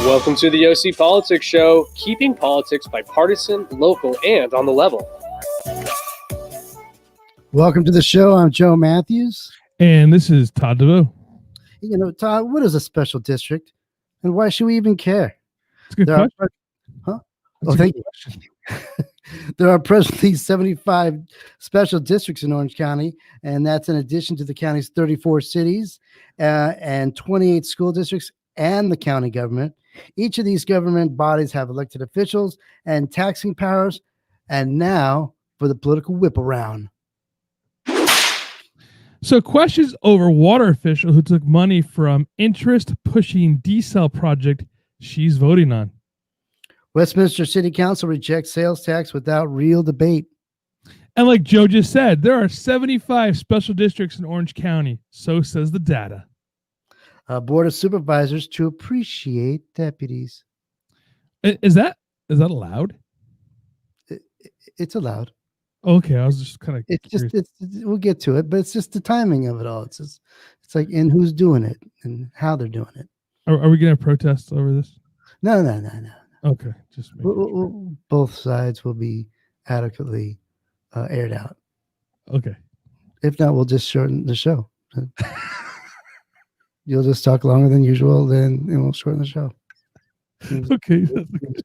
Welcome to the OC Politics Show, keeping politics bipartisan, local, and on the level. Welcome to the show. I'm Joe Matthews. And this is Todd DeVoe. You know, Todd, what is a special district? And why should we even care? It's a good question. Thank you. There are presently 75 special districts in Orange County, and that's in addition to the county's 34 cities and 28 school districts and the county government. Each of these government bodies have elected officials and taxing powers. And now for the political whip around. So questions over water official who took money from interest-pushing desal project she's voting on. Westminster City Council rejects sales tax without real debate. And like Joe just said, there are 75 special districts in Orange County. So says the data. Board of Supervisors to appreciate deputies. Is that allowed? It's allowed. Okay, I was just kind of. We'll get to it, but it's just the timing of it all. It's like in who's doing it and how they're doing it. Are we going to protest over this? No. Okay, just both sides will be adequately aired out. Okay. If not, we'll just shorten the show. You'll just talk longer than usual, then we'll shorten the show. Okay.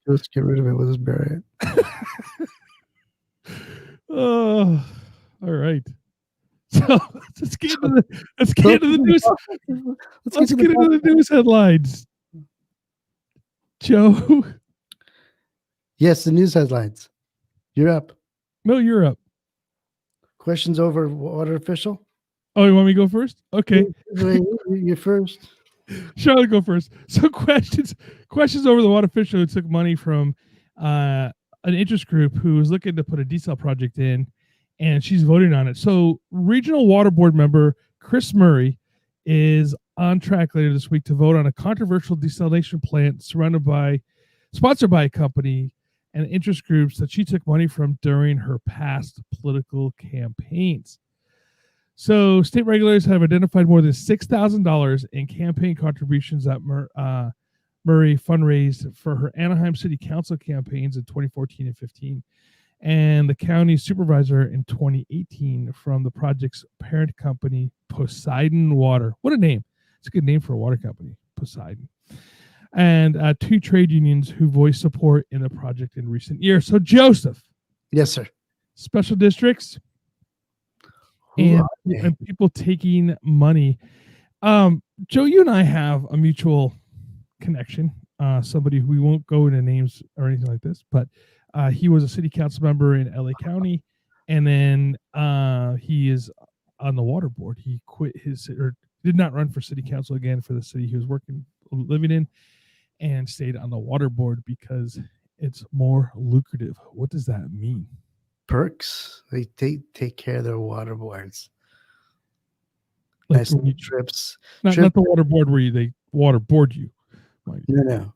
Just get rid of it. We'll just bury it. Oh, all right. So let's get into the news. Let's get into the news headlines. Joe. Yes, the news headlines. You're up. No, you're up. Questions over water official? Oh, you want me to go first? Okay. You're first. Sure, I'll go first. So questions over the water official who took money from an interest group who was looking to put a desal project in, and she's voting on it. So regional water board member Chris Murray is on track later this week to vote on a controversial desalination plant sponsored by a company and interest groups that she took money from during her past political campaigns. So state regulators have identified more than $6,000 in campaign contributions that Murray fundraised for her Anaheim City Council campaigns in 2014 and 15, and the county supervisor in 2018 from the project's parent company, Poseidon Water. What a name. It's a good name for a water company, Poseidon. And two trade unions who voiced support in the project in recent years. So, Joseph. Yes, sir. Special districts and people taking money. Joe, you and I have a mutual connection. Somebody who we won't go into names or anything like this, but he was a city council member in LA County, and then he is on the water board. He quit did not run for city council again for the city he was living in, and stayed on the water board because it's more lucrative. What does that mean? Perks. They take care of their water boards. Like nice trips. Not the water board where they waterboard you. No.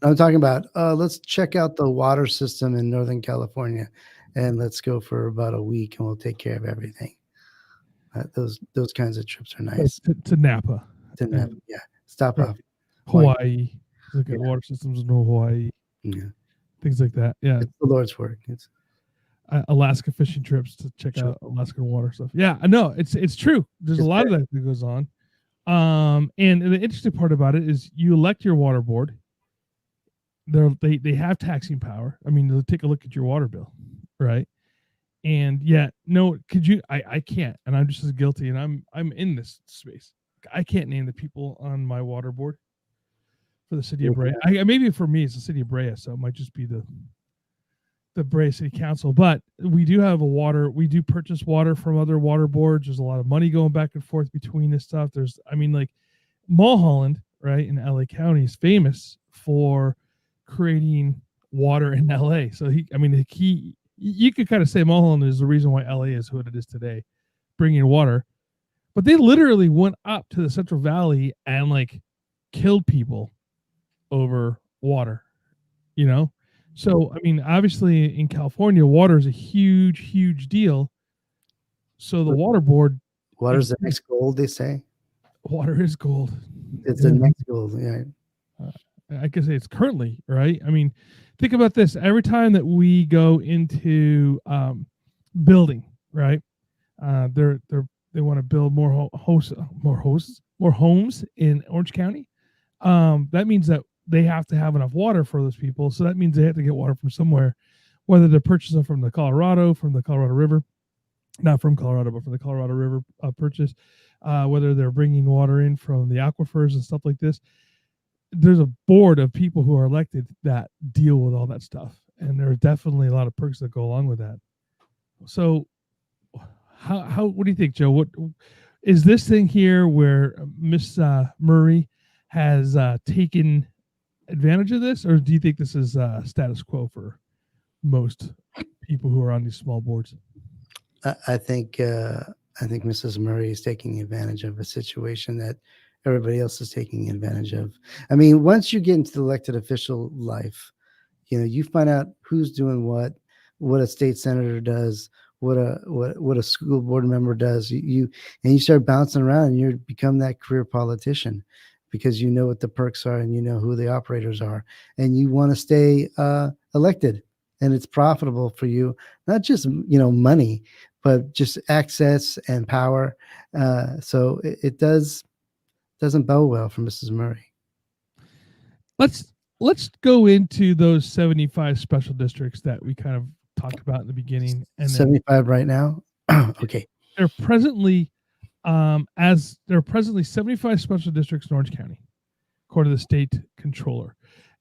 I'm talking about let's check out the water system in Northern California, and let's go for about a week, and we'll take care of everything. Those kinds of trips are nice. To Napa. Yeah. Stop off. Hawaii. Look at water systems in Hawaii. Yeah. Things like that. Yeah. It's the Lord's work. It's Alaska fishing trips to check out Alaska water stuff. Yeah, I know. It's true. There's a lot of that goes on. And the interesting part about it is you elect your water board. They have taxing power. I mean, they'll take a look at your water bill, right? And yet, no, I can't, and I'm just as guilty, and I'm in this space. I can't name the people on my water board for the city of Brea. Maybe for me, it's the city of Brea, so it might just be the Brea City Council. But we do have we do purchase water from other water boards. There's a lot of money going back and forth between this stuff. Like Mulholland, right, in LA County is famous for creating water in LA. So you could kind of say Mulholland is the reason why LA is what it is today, bringing water. But they literally went up to the Central Valley and killed people over water, So, obviously in California, water is a huge, huge deal. So the water board. Water's the next gold, they say. Water is gold. It's the next gold, yeah. I can say it's currently, right? I mean, think about this. Every time that we go into building, right? They want to build more homes in Orange County. That means that they have to have enough water for those people. So that means they have to get water from somewhere, whether they're purchasing from the Colorado River, not from Colorado, but from the Colorado River purchase, whether they're bringing water in from the aquifers and stuff like this. There's a board of people who are elected that deal with all that stuff. And there are definitely a lot of perks that go along with that. So what do you think, Joe? What is this thing here where Miss Murray has taken advantage of this, or do you think this is status quo for most people who are on these small boards? I think Mrs. Murray is taking advantage of a situation that everybody else is taking advantage of. I mean, once you get into the elected official life, you find out who's doing what a state senator does, what a school board member does. You start bouncing around, and you become that career politician because you know what the perks are and you know who the operators are, and you want to stay elected, and it's profitable for you, not just money, but just access and power. So it doesn't bode well for Mrs. Murray. Let's go into those 75 special districts that we kind of talked about in the beginning. And 75 right now. Okay. There are presently 75 special districts in Orange County, according to the state controller.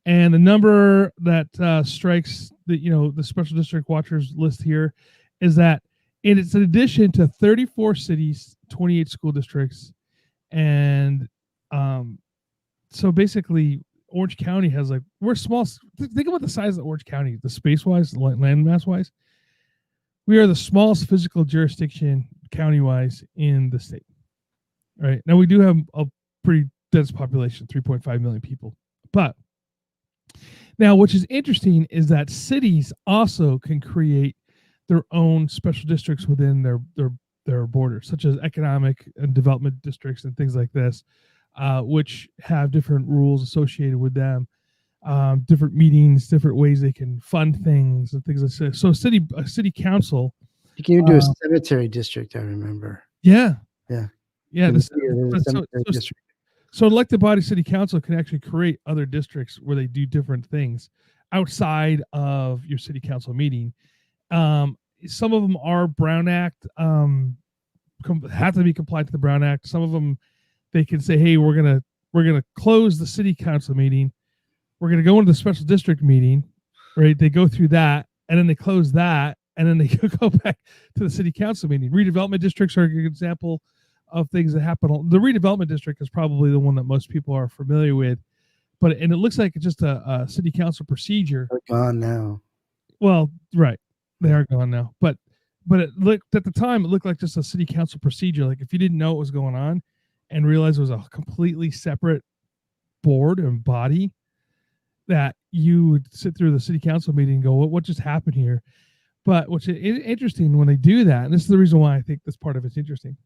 And the number that strikes the special district watchers list here is that it's in addition to 34 cities, 28 school districts, and so basically Orange County has we're small. Think about the size of Orange County, the space wise, land mass wise. We are the smallest physical jurisdiction county wise in the state. Right now, we do have a pretty dense population, 3.5 million people. But now, which is interesting is that cities also can create their own special districts within their borders, such as economic and development districts and things like this, which have different rules associated with them, different meetings, different ways they can fund things and things like that. So a city council. You can do a cemetery district, I remember. Yeah. So elected body city council can actually create other districts where they do different things outside of your city council meeting. Some of them are Brown Act, have to be compliant to the Brown Act. Some of them, they can say, hey, we're gonna close the city council meeting. We're gonna go into the special district meeting, right? They go through that, and then they close that, and then they go back to the city council meeting. Redevelopment districts are a good example of things that happen. The redevelopment district is probably the one that most people are familiar with, and it looks like it's just a city council procedure. They're gone now. Well, right, they are gone now, but it looked at the time, it looked like just a city council procedure. Like if you didn't know what was going on and realize it was a completely separate board and body, that you would sit through the city council meeting and go, what just happened here? But what's interesting when they do that, and this is the reason why I think this part of it's interesting,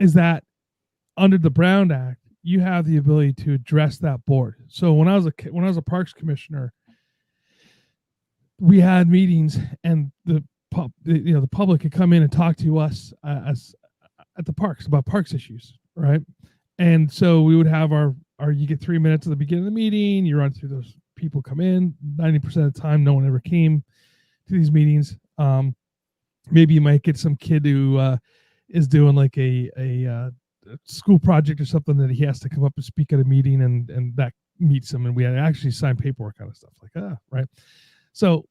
is that under the Brown Act, you have the ability to address that board. So when I was a parks commissioner, we had meetings, and the public could come in and talk to us as at the parks about parks issues, right? And so we would have you get 3 minutes at the beginning of the meeting, you run through those people come in. 90% of the time, no one ever came to these meetings. Maybe you might get some kid who is doing like a school project or something that he has to come up and speak at a meeting, and that meets him, and we had to actually sign paperwork kind of stuff right. So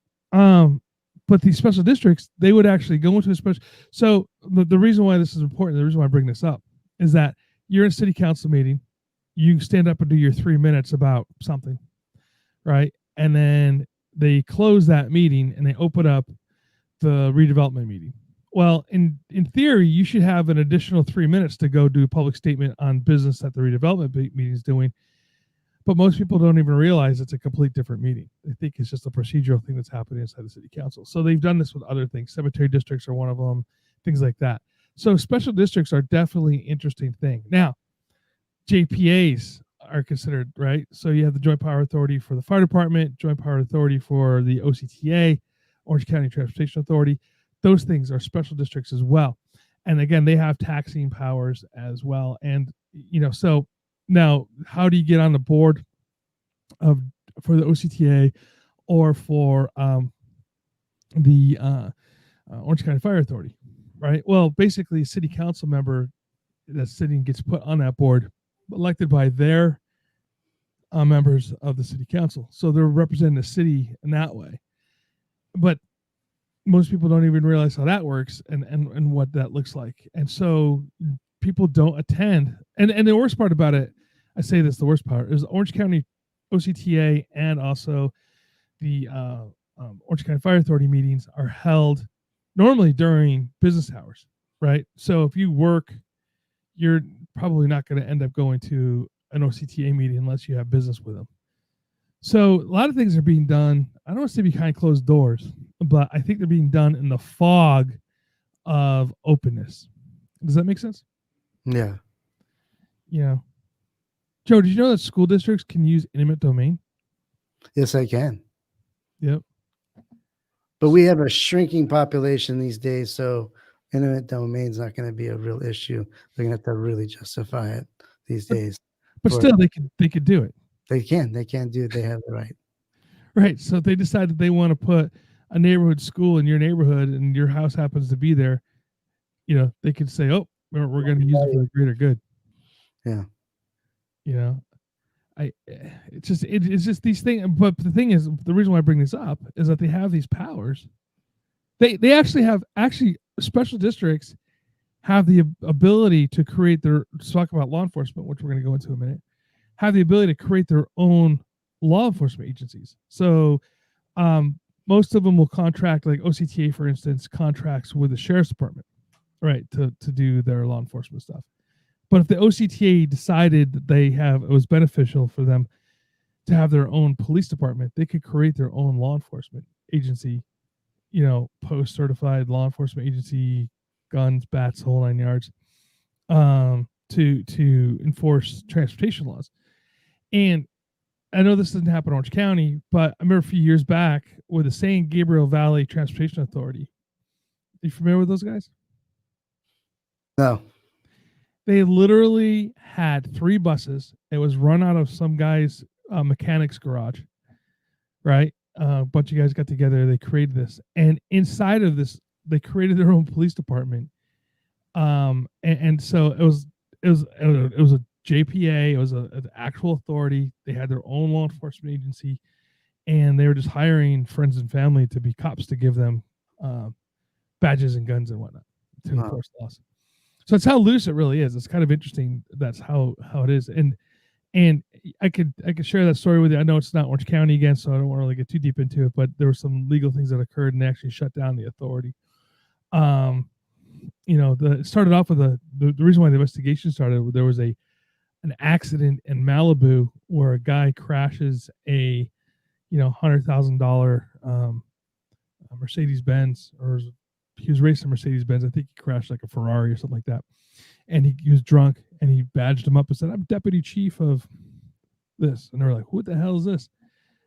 but these special districts, they would actually go into a special. So the reason why this is important, the reason why I bring this up, is that you're in a city council meeting, you stand up and do your 3 minutes about something, right? And then they close that meeting and they open up the redevelopment meeting. Well, in theory, you should have an additional 3 minutes to go do a public statement on business that the redevelopment meeting is doing. But most people don't even realize it's a complete different meeting. They think it's just a procedural thing that's happening inside the city council. So they've done this with other things. Cemetery districts are one of them, things like that. So special districts are definitely an interesting thing. Now, JPAs are considered, right? So you have the Joint Power Authority for the fire department, Joint Power Authority for the OCTA, Orange County Transportation Authority. Those things are special districts as well. And again, they have taxing powers as well. And, so now how do you get on the board for the OCTA or for the Orange County Fire Authority, right? Well, basically, a city council member that's sitting gets put on that board, elected by their members of the city council. So they're representing the city in that way. But most people don't even realize how that works and what that looks like. And so people don't attend. And the worst part about it, I say this, the worst part is Orange County OCTA and also the Orange County Fire Authority meetings are held normally during business hours, right? So if you work, you're probably not going to end up going to an OCTA meeting unless you have business with them. So a lot of things are being done. I don't want to say behind closed doors, but I think they're being done in the fog of openness. Does that make sense? Yeah. Joe, did you know that school districts can use eminent domain? Yes, I can. Yep. But we have a shrinking population these days, so eminent domain is not going to be a real issue. They're going to have to really justify it these days. But still, they could do it. They can do it. They have the right. Right. So if they decide that they want to put a neighborhood school in your neighborhood and your house happens to be there, they could say, oh, we're going to use it for the greater good. Yeah. It's just these things. But the thing is, the reason why I bring this up is that they have these powers. They actually have special districts have the ability to create let's talk about law enforcement, which we're going to go into in a minute, have the ability to create their own law enforcement agencies. So most of them will contract, like OCTA, for instance, contracts with the sheriff's department, right, to do their law enforcement stuff. But if the OCTA decided that it was beneficial for them to have their own police department, they could create their own law enforcement agency, post-certified law enforcement agency, guns, bats, whole 9 yards, to enforce transportation laws. And I know this doesn't happen in Orange County, but I remember a few years back with the San Gabriel Valley Transportation Authority. Are you familiar with those guys? No. They literally had 3 buses. It was run out of some guy's mechanic's garage, right? A bunch of guys got together. They created this, and inside of this, they created their own police department. And so it was a JPA. It was an actual authority. They had their own law enforcement agency, and they were just hiring friends and family to be cops to give them badges and guns and whatnot to enforce laws. So that's how loose it really is. It's kind of interesting. That's how it is. And I could share that story with you. I know it's not Orange County again, so I don't want to really get too deep into it, but there were some legal things that occurred and they actually shut down the authority. It started off with the reason why the investigation started, there was an accident in Malibu where a guy crashes a $100,000 Mercedes Benz, or he was racing a Mercedes Benz. I think he crashed like a Ferrari or something like that. And he was drunk, and he badged him up and said, "I'm deputy chief of this." And they were like, "What the hell is this?"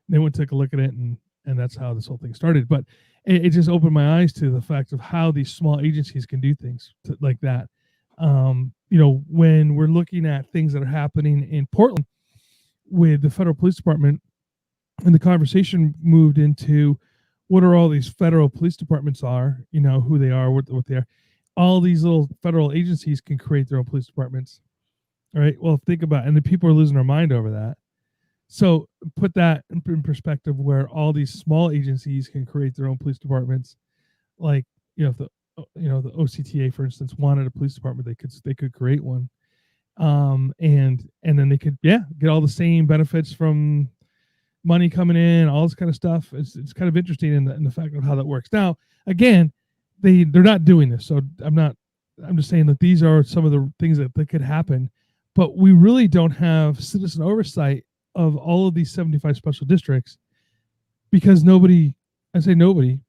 And they went and took a look at it, and that's how this whole thing started. But it just opened my eyes to the fact of how these small agencies can do things like that. When we're looking at things that are happening in Portland with the federal police department, and the conversation moved into what are all these federal police departments are, who they are, what they are. All these little federal agencies can create their own police departments. All right. Well, think about it. And the people are losing their mind over that. So put that in perspective, where all these small agencies can create their own police departments. Like, if the OCTA, for instance, wanted a police department, they could create one. And then they could, get all the same benefits from money coming in, all this kind of stuff. It's kind of interesting in the fact of how that works. Now, again, they're not doing this, so I'm just saying that these are some of the things that could happen, but we really don't have citizen oversight of all of these 75 special districts, because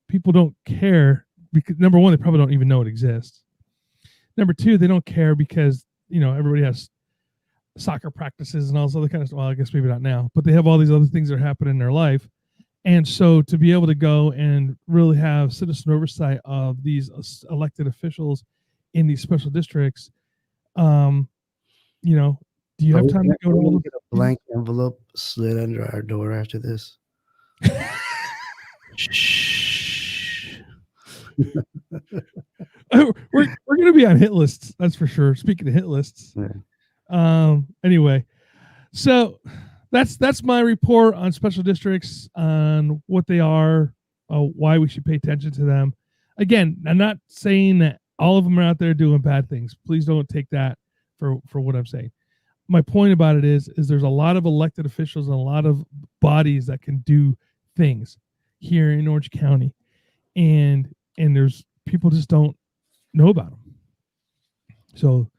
people don't care, because number one, they probably don't even know it exists. Number two, they don't care because everybody has soccer practices and all this other kind of stuff. Well, I guess maybe not now, but they have all these other things that are happening in their life. And so to be able to go and really have citizen oversight of these elected officials in these special districts, do you have time to go to all get a blank envelope slid under our door after this? Shh. we're going to be on hit lists, that's for sure. Speaking of hit lists, anyway, so that's my report on special districts, on what they are, why we should pay attention to them. Again, I'm not saying that all of them are out there doing bad things. Please don't take that for what I'm saying. My point about it is there's a lot of elected officials and a lot of bodies that can do things here in Orange County, and there's people just don't know about them. So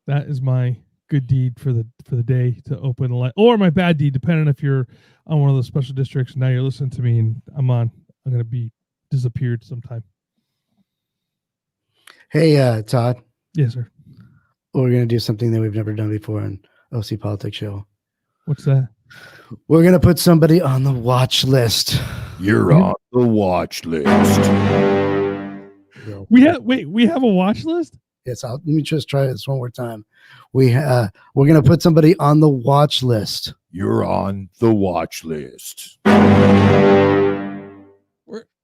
that is my good deed for the day to open the light, or my bad deed, depending if you're on one of those special districts. Now you're listening to me, and I'm going to be disappeared sometime. Hey, Todd. Yes, sir. We're going to do something that we've never done before on OC Politics Show. What's that? We're going to put somebody on the watch list. You're on the watch list. We have a watch list? Yes, let me just try this one more time. We're going to put somebody on the watch list. You're on the watch list.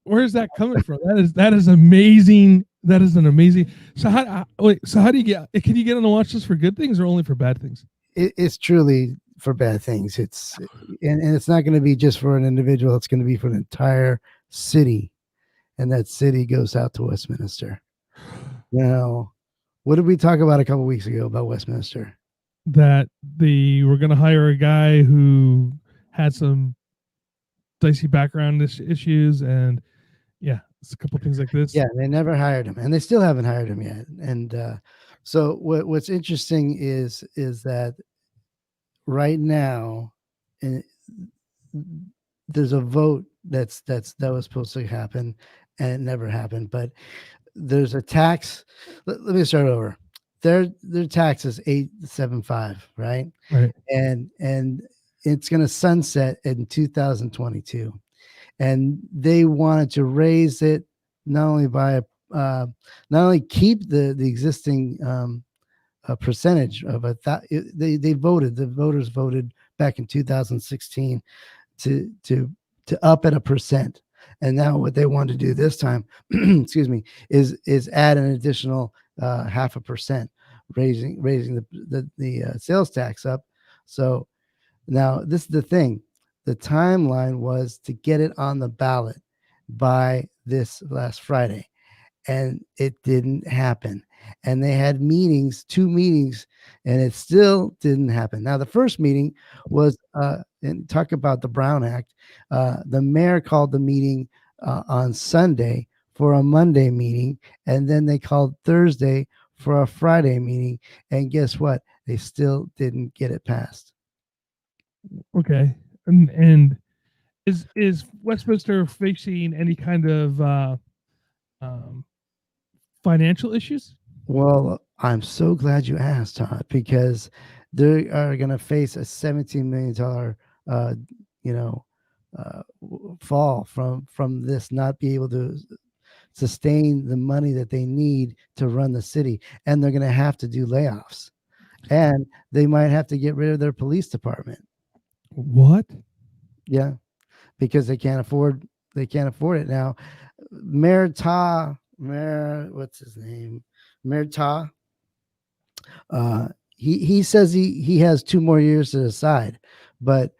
Where is that coming from? That is amazing. That is an amazing. So how do you get? Can you get on the watch list for good things or only for bad things? It's truly for bad things. And it's not going to be just for an individual. It's going to be for an entire city, and that city goes out to Westminster. Now, what did we talk about a couple of weeks ago about Westminster? That they were going to hire a guy who had some dicey background issues, and yeah, it's a couple things like this. Yeah, they never hired him, and they still haven't hired him yet. And so what's interesting is that right now, there's a vote that was supposed to happen, and it never happened. But there's a tax. Let me start over. Their tax is 875, right? Right. And it's going to sunset in 2022, and they wanted to raise it not only keep the existing percentage of the voters voted back in 2016 to up at 1%. And now what they want to do this time, excuse me, is add an additional 0.5%, raising the sales tax up. So now this is the thing. The timeline was to get it on the ballot by this last Friday, and it didn't happen. And they had two meetings, and it still didn't happen. Now, the first meeting was, and talk about the Brown Act. The mayor called the meeting on Sunday for a Monday meeting, and then they called Thursday for a Friday meeting. And guess what? They still didn't get it passed. Okay. And is Westminster facing any kind of financial issues? Well, I'm so glad you asked, Todd, because they are going to face a $17 million, fall from this, not be able to sustain the money that they need to run the city, and they're going to have to do layoffs, and they might have to get rid of their police department. What? Yeah, because they can't afford it now. What's his name? Mayor Ta. He says he has 2 more years to decide, but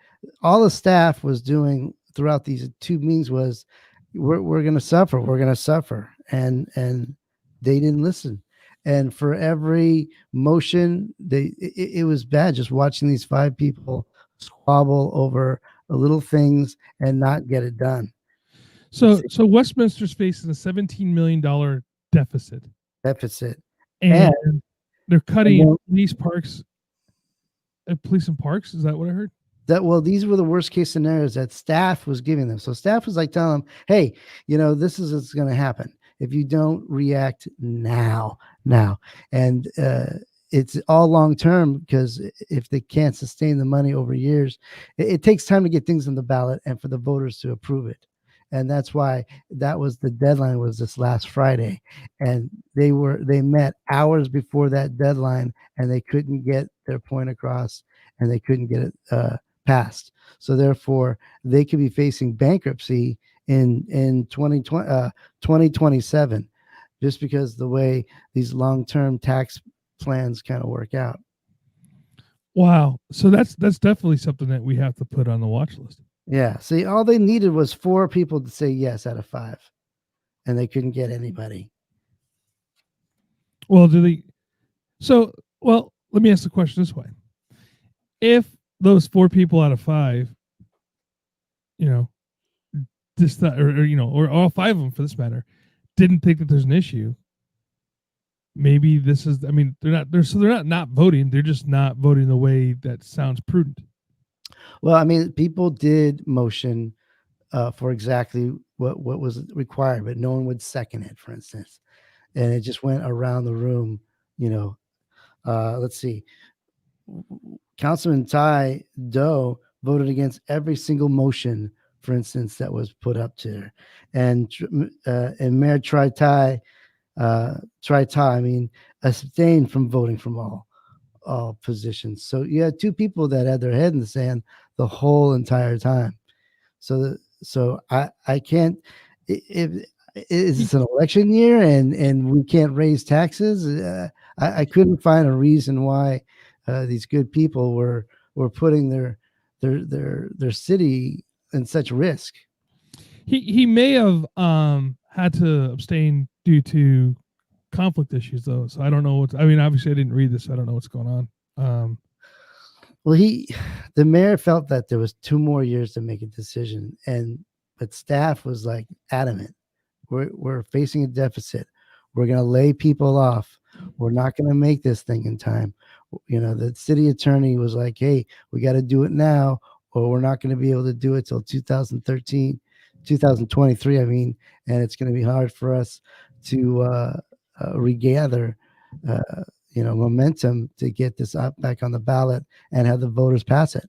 all the staff was doing throughout these 2 meetings was we're going to suffer, and they didn't listen. And for every motion, it was bad just watching these 5 people squabble over little things and not get it done. So Westminster's facing a $17 million deficit. And they're cutting police and parks. Is that what I heard? These were the worst case scenarios that staff was giving them. So staff was like telling them, hey, this is what's going to happen if you don't react now. And it's all long term, because if they can't sustain the money over years, it takes time to get things on the ballot and for the voters to approve it. And that's why that was the deadline, was this last Friday, and they met hours before that deadline, and they couldn't get their point across, and they couldn't get it passed. So therefore, they could be facing bankruptcy in 2027, just because the way these long-term tax plans kind of work out. Wow. So that's definitely something that we have to put on the watch list. Yeah. See, all they needed was 4 people to say yes out of 5, and they couldn't get anybody. Well, let me ask the question this way. If those 4 people out of 5, or all 5 of them for this matter, didn't think that there's an issue, maybe this is, they're not voting. They're just not voting the way that sounds prudent. Well, people did motion for exactly what was required, but no one would second it, for instance. And it just went around the room, let's see. Councilman Ty Doe voted against every single motion, for instance, that was put up to her. And Mayor Ty abstained from voting from all positions. So you had 2 people that had their head in the sand the whole entire time. So I can't, if it's an election year and we can't raise taxes, I couldn't find a reason why these good people were putting their city in such risk. He may have had to abstain due to conflict issues, though. So I don't know obviously I didn't read this. So I don't know what's going on. Well, the mayor felt that there was 2 more years to make a decision, but staff was like adamant. We're facing a deficit. We're going to lay people off. We're not going to make this thing in time. The city attorney was like, hey, we got to do it now, or we're not going to be able to do it till 2023, and it's going to be hard for us to regather, momentum to get this back on the ballot and have the voters pass it.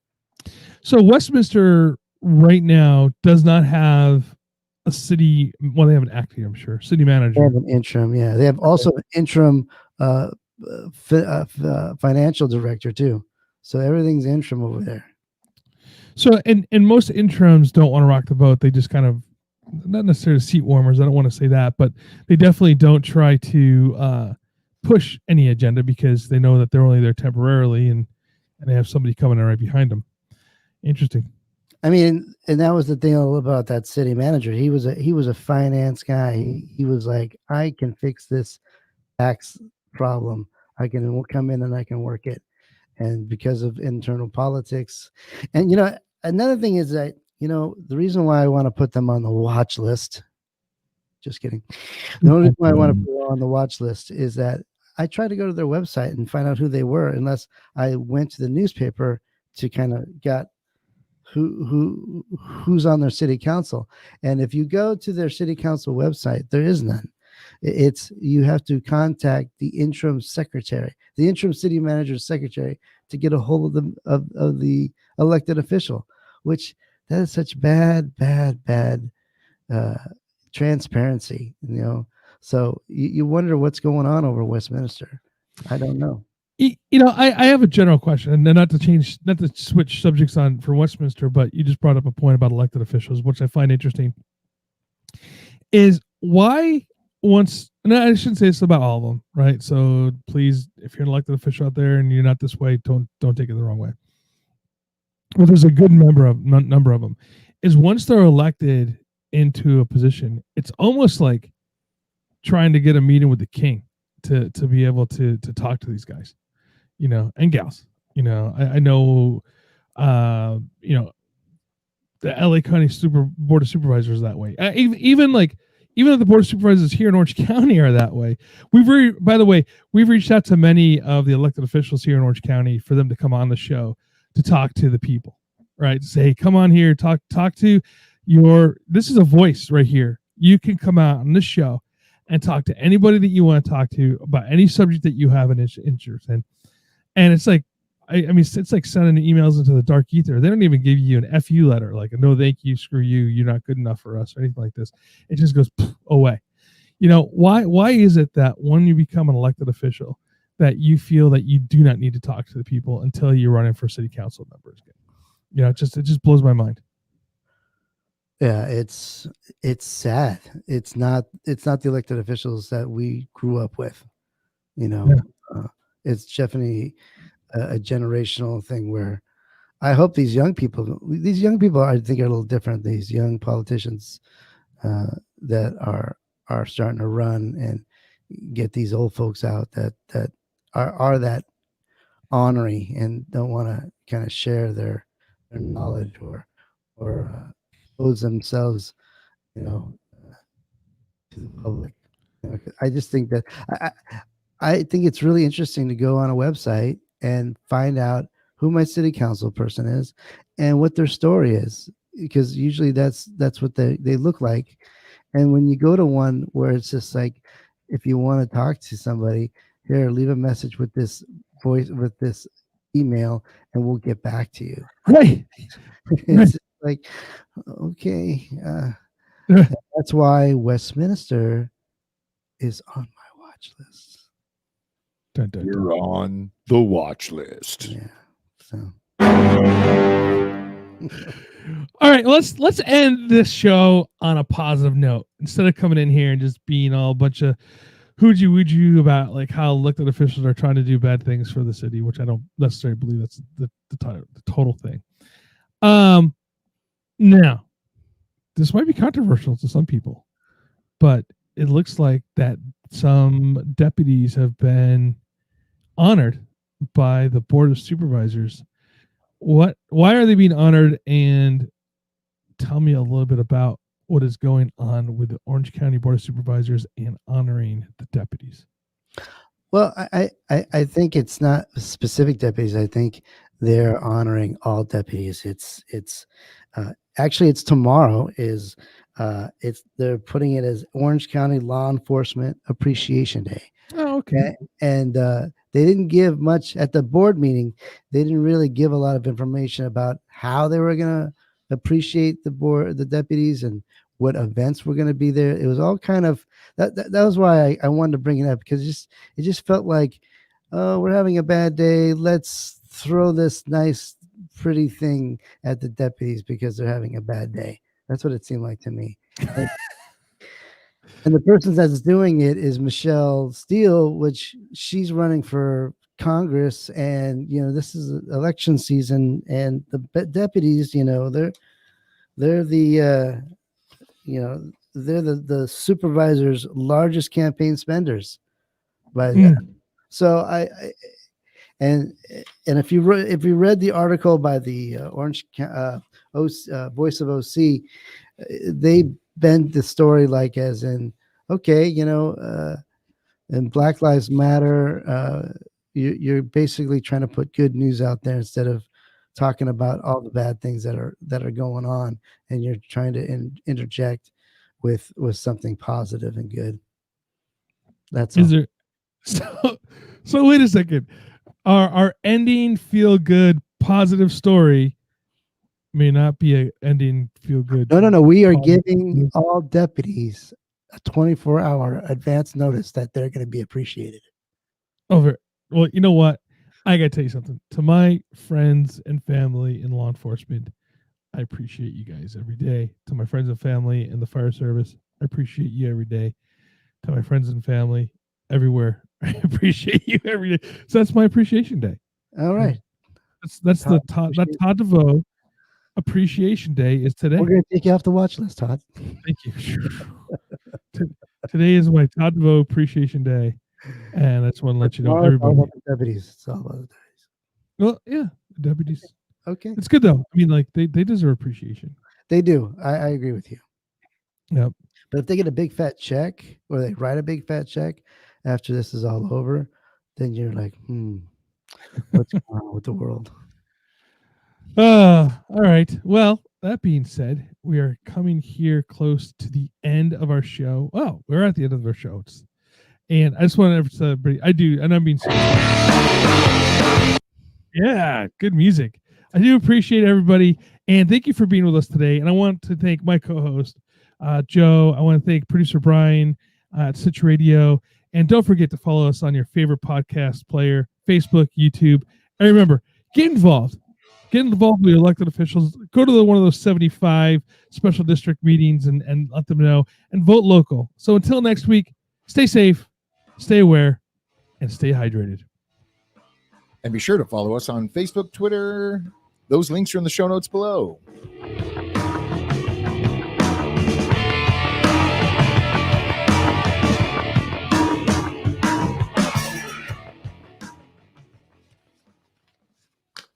So Westminster right now does not have a city. Well, they have an acting, I'm sure, city manager. They have an interim. Yeah, they have also an interim financial director too. So everything's interim over there. So, and most interims don't want to rock the boat. They just kind of, not necessarily seat warmers, I don't want to say that, but they definitely don't try to push any agenda, because they know that they're only there temporarily, and they have somebody coming in right behind them. Interesting. And that was the thing about that city manager. He was a finance guy. He was like, I can fix this tax problem. I can come in and I can work it. And because of internal politics, and another thing is that the reason why I want to put them on the watch list, just kidding. The only reason why I want to put them on the watch list is that I tried to go to their website and find out who they were, unless I went to the newspaper to kind of get who's on their city council. And if you go to their city council website, there is none. You have to contact the interim secretary, the interim city manager's secretary, to get a hold of the elected official, which that is such bad transparency, So you wonder what's going on over Westminster. I don't know. I have a general question, and not to switch subjects on for Westminster, but you just brought up a point about elected officials, which I find interesting. Is why once, and I shouldn't say this about all of them, right? So please, if you're an elected official out there and you're not this way, don't take it the wrong way. Well, there's a good number of them. Is once they're elected into a position, it's almost like trying to get a meeting with the king to be able to talk to these guys, and gals. I know, the LA County Board of Supervisors that way. Even if the Board of Supervisors here in Orange County are that way. By the way, we've reached out to many of the elected officials here in Orange County for them to come on the show to talk to the people, right? To say, hey, come on here, talk to this is a voice right here. You can come out on this show and talk to anybody that you want to talk to about any subject that you have an interest in. And it's like, I mean, it's like sending emails into the dark ether. They don't even give you an FU letter, like a no thank you, screw you, you're not good enough for us, or anything like this. It just goes away. You know, why is it that when you become an elected official that you feel that you do not need to talk to the people until you're running for city council members? You know, it just blows my mind. Yeah, it's sad. It's not the elected officials that we grew up with. You know, it's definitely a generational thing where I hope these young people, I think, are a little different. These young politicians that are starting to run and get these old folks out that are that ornery and don't want to kind of share their knowledge or expose themselves, you know, to the public. You know, I just think that I think it's really interesting to go on a website and find out who my city council person is and what their story is, because usually that's what they look like. And when you go to one where it's just like, if you want to talk to somebody, here, leave a message with this voice, with this email, and we'll get back to you. Right. It's like, okay. That's why Westminster is on my watch list. You're on the watch list. Yeah. So. All right, let's end this show on a positive note instead of coming in here and just being all a bunch of hooji wooji about like how elected officials are trying to do bad things for the city, which I don't necessarily believe that's the total thing. Now, this might be controversial to some people, but it looks like that some deputies have been honored by the Board of Supervisors. Why are they being honored? And tell me a little bit about what is going on with the Orange County Board of Supervisors and honoring the deputies. Well, I think it's not specific deputies. I think they're honoring all deputies. It's actually it's tomorrow. They're putting it as Orange County Law Enforcement Appreciation Day. Oh, okay. And they didn't give much at the board meeting. They didn't really give a lot of information about how they were going to appreciate the deputies and what events were going to be there. It was all kind of that was why I wanted to bring it up, because it just felt like, oh, we're having a bad day. Let's throw this nice, pretty thing at the deputies because they're having a bad day. That's what it seemed like to me. And the person that's doing it is Michelle Steele, which she's running for Congress, and this is election season, and the deputies, they're the they're the supervisor's largest campaign spenders by them. So and if you read the article by the Orange Voice of OC, they bend the story like as in, okay, and Black Lives Matter, you're basically trying to put good news out there instead of talking about all the bad things that are going on, and you're trying to interject with something positive and good. That's is all. There so wait a second. Our ending feel good positive story may not be a ending feel good. No. We are giving all deputies a 24-hour advance notice that they're going to be appreciated. Well, you know what? I got to tell you something. To my friends and family in law enforcement, I appreciate you guys every day. To my friends and family in the fire service, I appreciate you every day. To my friends and family everywhere, I appreciate you every day. So that's my appreciation day. All right. That's the Todd DeVoe Appreciation Day is today. We're going to take you off the watch list, Todd. Thank you. Today is my Todd DeVoe Appreciation Day, and I just want to let you know, everybody. All about the deputies. It's all about the deputies. Well, yeah, the deputies. Okay. It's good though. I mean, like they deserve appreciation. They do. I agree with you. Yep. But if they get a big fat check, or they write a big fat check after this is all over, then you're like, what's going on with the world? All right. Well, that being said, we are coming here close to the end of our show. Well, we're at the end of our show. And I just want to everybody, I do, and I'm being serious. Yeah, good music. I do appreciate everybody, and thank you for being with us today. And I want to thank my co-host, Joe. I want to thank producer Brian at Sitch Radio. And don't forget to follow us on your favorite podcast player, Facebook, YouTube. And remember, get involved. Get involved with your elected officials. Go to one of those 75 special district meetings and let them know, and vote local. So until next week, stay safe, stay aware, and stay hydrated. And be sure to follow us on Facebook, Twitter. Those links are in the show notes below.